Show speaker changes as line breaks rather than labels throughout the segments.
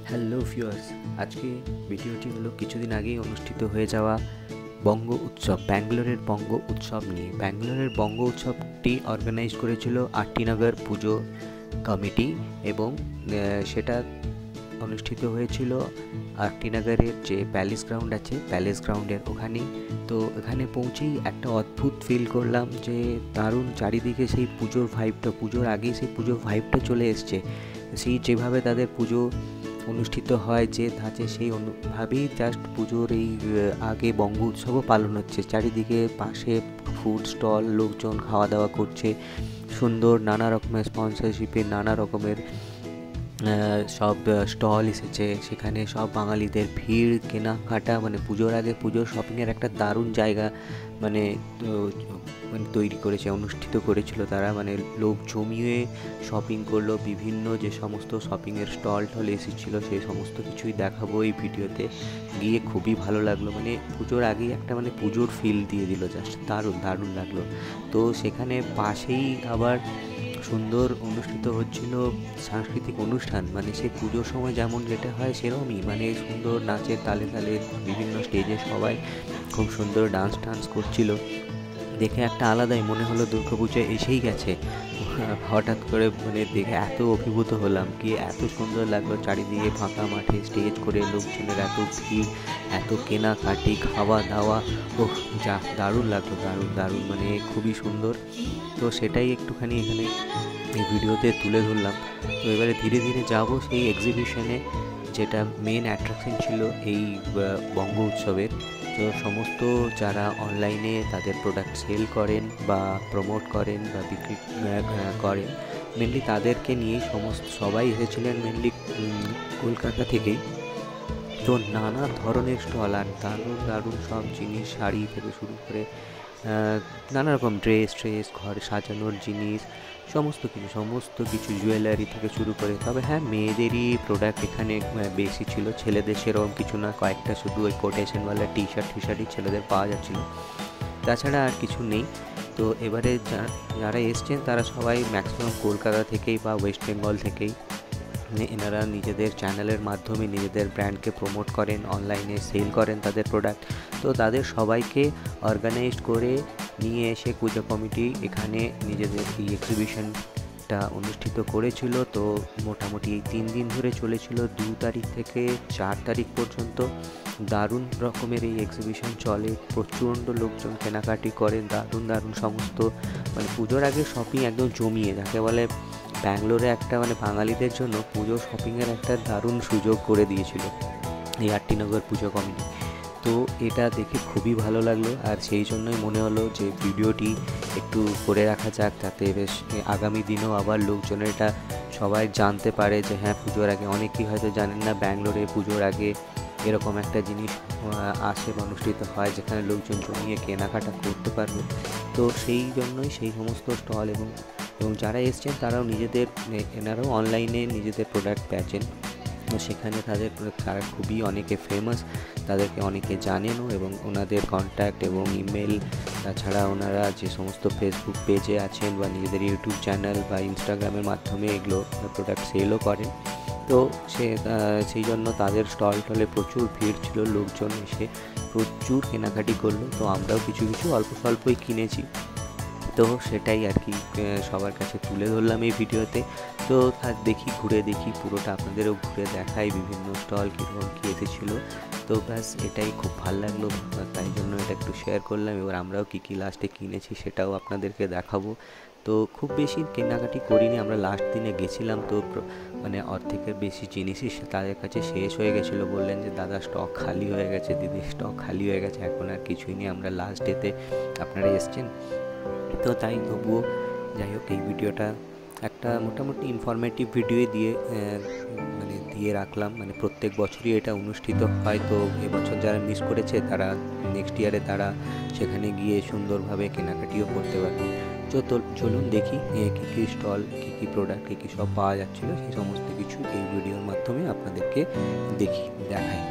Hello viewers, আজকে ভিডিওটি হলো কিছুদিন আগেই অনুষ্ঠিত হয়ে যাওয়া বঙ্গ উৎসব, ব্যাঙ্গালোরের বঙ্গ উৎসব নিয়ে। ব্যাঙ্গালোরের বঙ্গ উৎসবটি অর্গানাইজ করেছিল আরটিনগর পুজো কমিটি এবং সেটা অনুষ্ঠিত হয়েছিল আরটিনগরের যে প্যালেস গ্রাউন্ড আছে, প্যালেস গ্রাউন্ডের ওখানেই। তো এখানে পৌঁছেই একটা অদ্ভুত ফিল করলাম যে দারুণ, চারিদিকে সেই পুজোর ভাইবটা, পুজোর আগেই সেই পুজোর ভাইবটা চলে এসছে। সেই যেভাবে তাদের পুজো অনুষ্ঠিত হয় যে ধাঁচে, সেই অনুভাবেই জাস্ট পুজোর এই আগে বঙ্গ উৎসবও পালন হচ্ছে। চারিদিকে পাশে ফুড স্টল, লোকজন খাওয়া দাওয়া করছে, সুন্দর নানা রকমের স্পন্সরশিপে নানা রকমের সব স্টল এসেছে। সেখানে সব বাঙালিদের ভিড়, কেনাকাটা, মানে পুজোর আগে পুজোর শপিংয়ের একটা দারুণ জায়গা মানে তৈরি করেছে, অনুষ্ঠিত করেছিল তারা। মানে লোক জমিয়ে শপিং করলো, বিভিন্ন যে সমস্ত শপিংয়ের স্টল টল এসেছিলো সেই সমস্ত কিছুই দেখাবো এই ভিডিওতে। গিয়ে খুবই ভালো লাগলো, মানে পুজোর আগেই একটা মানে পুজোর ফিল দিয়ে দিল, জাস্ট দারুণ দারুণ লাগলো। তো সেখানে পাশেই আবার সুন্দর অনুষ্ঠিত হচ্ছিল সাংস্কৃতিক অনুষ্ঠান, মানে সেই পুজোর সময় যেমন যেটা হয় সেরকমই, মানে সুন্দর নাচের তালে তালে বিভিন্ন স্টেজে সবাই খুব সুন্দর ডান্স করছিল। দেখে একটা আলাদাই মনে হলো দুর্গাপুজো এসেই গেছে। হঠাৎ করে মানে দেখে এত অভিভূত হলাম, কি এত সুন্দর লাগলো। চারিদিকে ফাঁকা মাঠে স্টেজ করে লোকজনের এত ভিড়, এত কেনাকাটি, খাওয়া দাওয়া, ওহ যা দারুণ লাগলো, দারুণ দারুণ, মানে খুবই সুন্দর। তো সেটাই একটুখানি এখানে এই ভিডিওতে তুলে ধরলাম। তো এবারে ধীরে ধীরে যাব সেই এক্সিবিশনে, যেটা মেন অ্যাট্রাকশন ছিল এই বঙ্গ উৎসবের। তো সমস্ত যারা অনলাইনে তাদের প্রোডাক্ট সেল করেন বা প্রমোট করেন বা বিক্রি করেন, মেনলি তাদেরকে নিয়েই সবাই এসেছিলেন মেনলি কলকাতা থেকেই। তো নানা ধরনের স্টল আর দারুণ দারুণ সব জিনিস, শাড়ি থেকে শুরু করে নানা রকম ড্রেস ঘরে সাজানোর জিনিস, সমস্ত কিছু জুয়েলারি থেকে শুরু করে। তবে হ্যাঁ, মেয়েদেরই প্রোডাক্ট এখানে বেশি ছিল, ছেলেদের সেরকম কিছু না, কয়েকটা শুধু ওই কোটেশনওয়ালা টি শার্টই ছেলেদের পাওয়া যাচ্ছিলো, তাছাড়া আর কিছু নেই। তো এবারে যারা এসছেন তারা সবাই ম্যাক্সিমাম কলকাতা থেকেই বা ওয়েস্ট বেঙ্গল থেকেই। এনারা নিজেদের চ্যানেলের মাধ্যমে নিজেদের ব্র্যান্ডকে প্রমোট করেন, অনলাইনে সেল করেন তাদের প্রোডাক্ট। তো তাদের সবাইকে অর্গানাইজড করে নিয়ে এসে পুজো কমিটি এখানে নিজেদের এই এক্সিবিশনটা অনুষ্ঠিত করেছিল। তো মোটামুটি এই 3 দিন ধরে চলেছিল, 2 তারিখ থেকে 4 তারিখ পর্যন্ত দারুণ রকমের এই এক্সিবিশন চলে। প্রচণ্ড লোকজন কেনাকাটি করে, দারুণ দারুণ সমস্ত, মানে পুজোর আগে শপিং একদম জমিয়ে, যাকে বলে ব্যাঙ্গালোরে একটা মানে বাঙালিদের জন্য পুজো শপিংয়ের একটা দারুণ সুযোগ করে দিয়েছিল এই আরটিনগর পুজো কমিটি। তো এটা দেখে খুবই ভালো লাগলো, আর সেই জন্যই মনে হলো যে ভিডিওটি একটু করে রাখা যাক, যাতে বেশ আগামী দিনেও আবার লোকজনের এটা সবাই জানতে পারে যে হ্যাঁ, পুজোর আগে, অনেকেই হয়তো জানেন না ব্যাঙ্গালোরে পুজোর আগে এরকম একটা জিনিস আসে বা অনুষ্ঠিত হয়, যেখানে লোকজন জমিয়ে কেনাকাটা করতে পারবে। তো সেই জন্যই সেই সমস্ত স্টল এবং যারা এসছেন তারাও এনারাও অনলাইনে নিজেদের প্রোডাক্ট বেচেন। তো সেখানে তারা খুবই অনেকে ফেমাস, তাদেরকে অনেকে জানেনও, এবং ওনাদের কন্ট্যাক্ট এবং ইমেল, তাছাড়া ওনারা যে সমস্ত ফেসবুক পেজে আছেন বা নিজেদের ইউটিউব চ্যানেল বা ইনস্টাগ্রামের মাধ্যমে এগুলো প্রোডাক্ট সেলও করেন। তো সেই জন্য তাদের টলে প্রচুর ভিড় ছিল, লোকজন এসে প্রচুর কেনাকাটি করলো। তো আমরাও কিছু অল্প স্বল্পই কিনেছি। তো সেটাই আর কি সবার কাছে তুলে ধরলাম এই ভিডিওতে। তো দেখি পুরোটা আপনাদেরও ঘুরে দেখাই, বিভিন্ন স্টল কীরকম কী এসেছিলো। তো ব্যাস এটাই খুব ভালো লাগলো, তাই জন্য এটা একটু শেয়ার করলাম। এবার আমরাও কী লাস্টে কিনেছি সেটাও আপনাদেরকে দেখাবো। তো খুব বেশি কেনাকাটি করিনি, আমরা লাস্ট দিনে গেছিলাম। তো মানে অর্ধেকের বেশি জিনিসই তাদের কাছে শেষ হয়ে গেছিলো, বললেন যে দাদা স্টক খালি হয়ে গেছে, দিদি স্টক খালি হয়ে গেছে, এখন আর কিছুই নেই, আমরা লাস্ট ডেতে আপনারা এসছেন। তো তাই তবুও যাই হোক, এই ভিডিওটা একটা মোটামুটি ইনফরমেটিভ ভিডিও দিয়ে রাখলাম। মানে প্রত্যেক বছরই এটা অনুষ্ঠিত হয়, তো এবছর যারা মিস করেছে তারা নেক্সট ইয়ারে তারা সেখানে গিয়ে সুন্দরভাবে কেনাকাটিও করতে পারবে। চলুন দেখি কী স্টল, কী প্রোডাক্ট, কী সব পাওয়া যাচ্ছিলো, সেই সমস্ত কিছু এই ভিডিওর মাধ্যমে আপনাদেরকে দেখাই।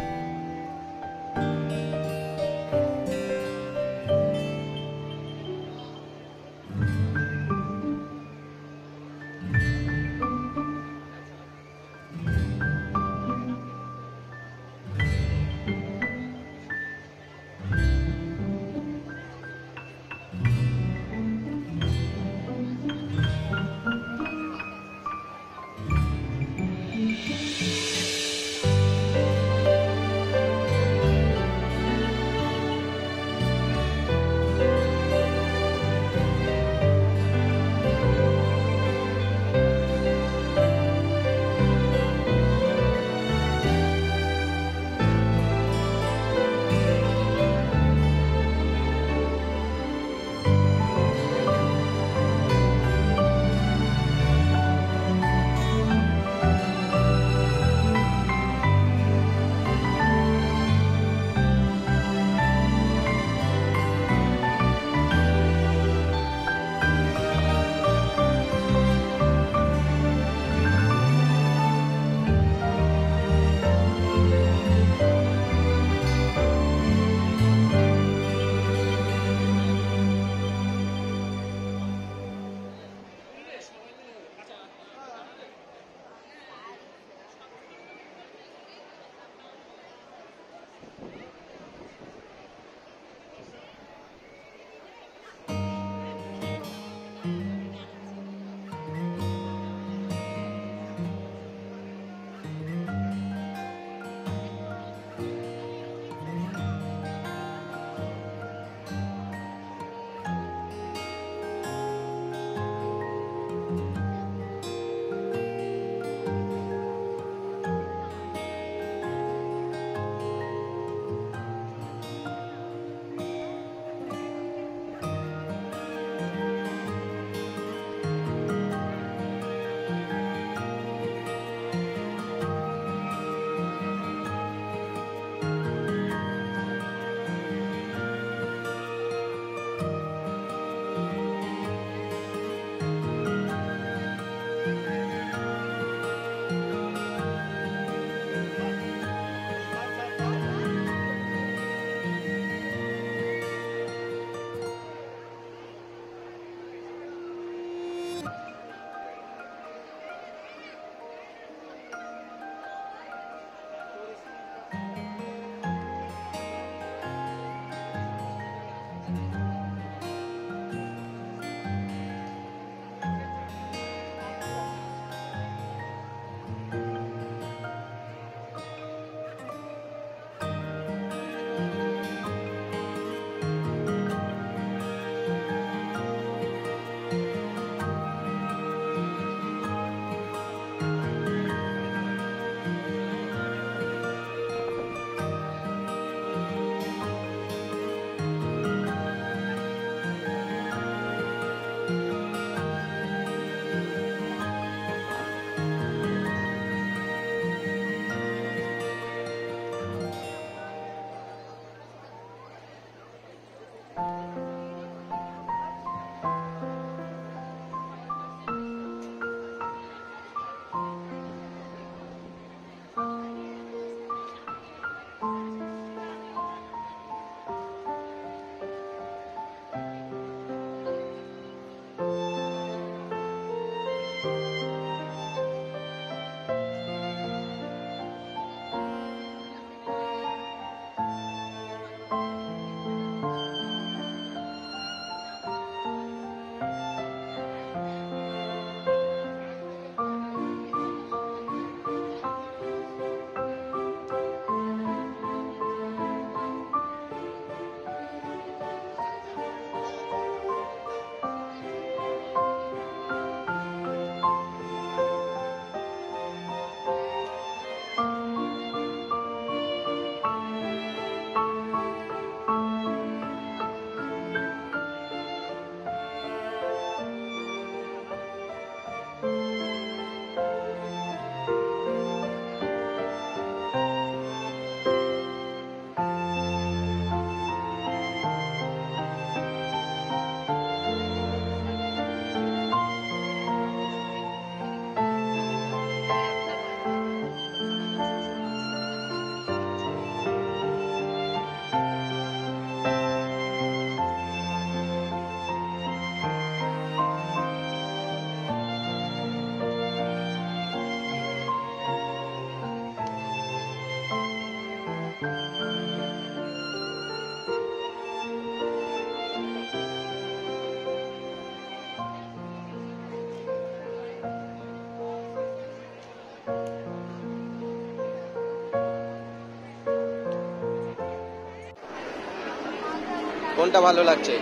কোনটা ভালো লাগছে?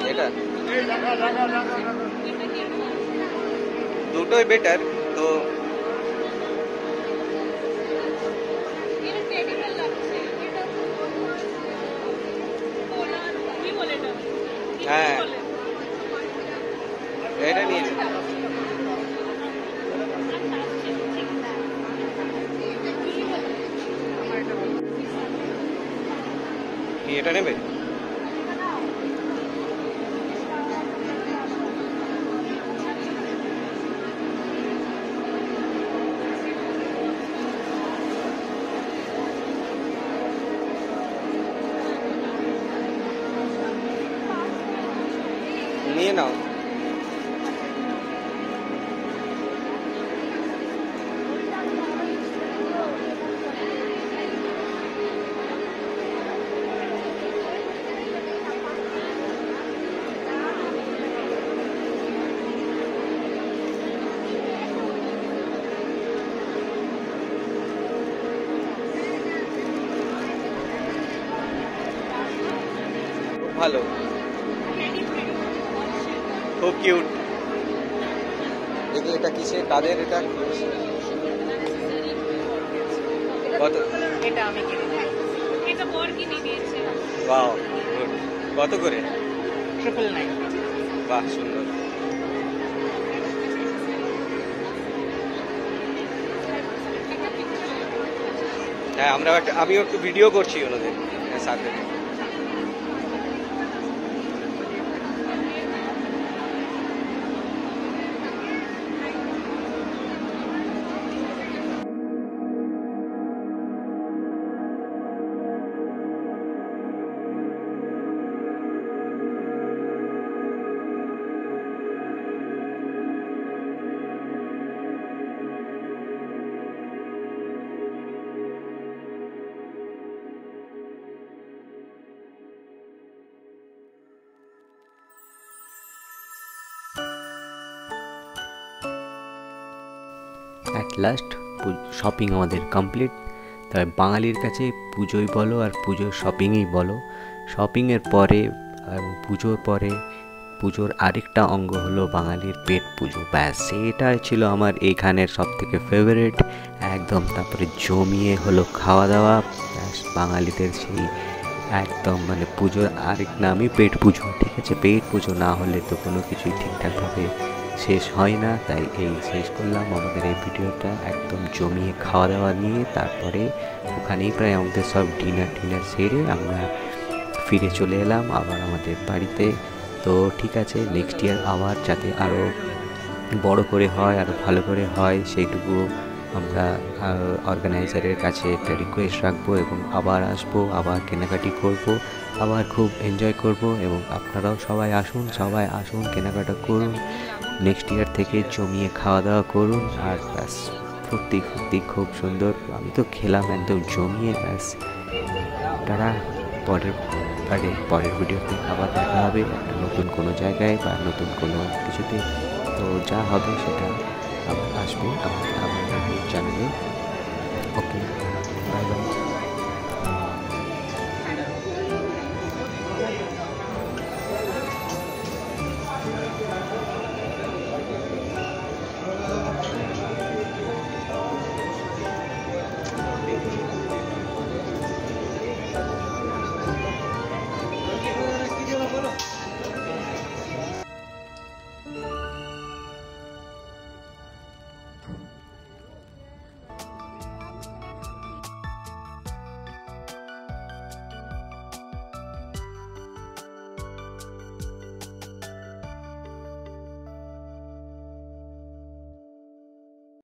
এটা দুটোই বেটার তো। হ্যাঁ এটা নিয়েছি। কি এটা নেবে? নিয়ে নাও। ভালো, খুব কিউট। দেখি এটা কিসে, কাদের এটা? কত?
এটা আমি কিনেছি। এটা বর কিনে দিয়েছে।
Wow good. কত করে?
999।
বাহ সুন্দর। হ্যাঁ আমিও একটু ভিডিও করছি ওনাদের সাথে।
অ্যাট লাস্ট শপিং আমাদের কমপ্লিট। তবে বাঙালির কাছে পুজোই বলো আর পুজোর শপিংই বলো, শপিংয়ের পরে পুজোর পরে পুজোর আরেকটা অঙ্গ হলো বাঙালির পেট পুজো। ব্যাস সেটাই ছিল আমার এইখানের সবথেকে ফেভারিট একদম। তারপরে জমিয়ে হলো খাওয়া দাওয়া। ব্যাস বাঙালিদের সেই একদম মানে পুজোর আরেক নামই পেট পুজো। ঠিক আছে, পেট পুজো না হলে তো কোনো কিছুই ঠিকঠাকভাবে শেষ হয় না। তাই এই শেষ করলাম আমাদের এই ভিডিওটা একদম জমিয়ে খাওয়া দাওয়া নিয়ে। তারপরে ওখানেই প্রায় আমাদের সব ডিনার সেরে আমরা ফিরে চলে এলাম আবার আমাদের বাড়িতে। তো ঠিক আছে, নেক্সট ইয়ার আবার যাতে আরও বড় করে হয়, আরও ভালো করে হয়, সেইটুকু আমরা অর্গানাইজারের কাছে একটা রিকোয়েস্ট রাখবো এবং আবার আসবো, আবার কেনাকাটি করব, আবার খুব এনজয় করব। এবং আপনারাও সবাই আসুন কেনাকাটা করুন, নেক্সট ইয়ার থেকে জমিয়ে খাওয়া দাওয়া করুন। আর ব্যাস ফুর্তি খুব সুন্দর। আমি তো খেলাম একদম জমিয়ে। ব্যাস তারা পরের ভিডিওতে আবার দেখা হবে একটা নতুন কোনো জায়গায় বা নতুন কোনো কিছুতে। তো যা হবে সেটা আবার আসবে আমার চ্যানেলে।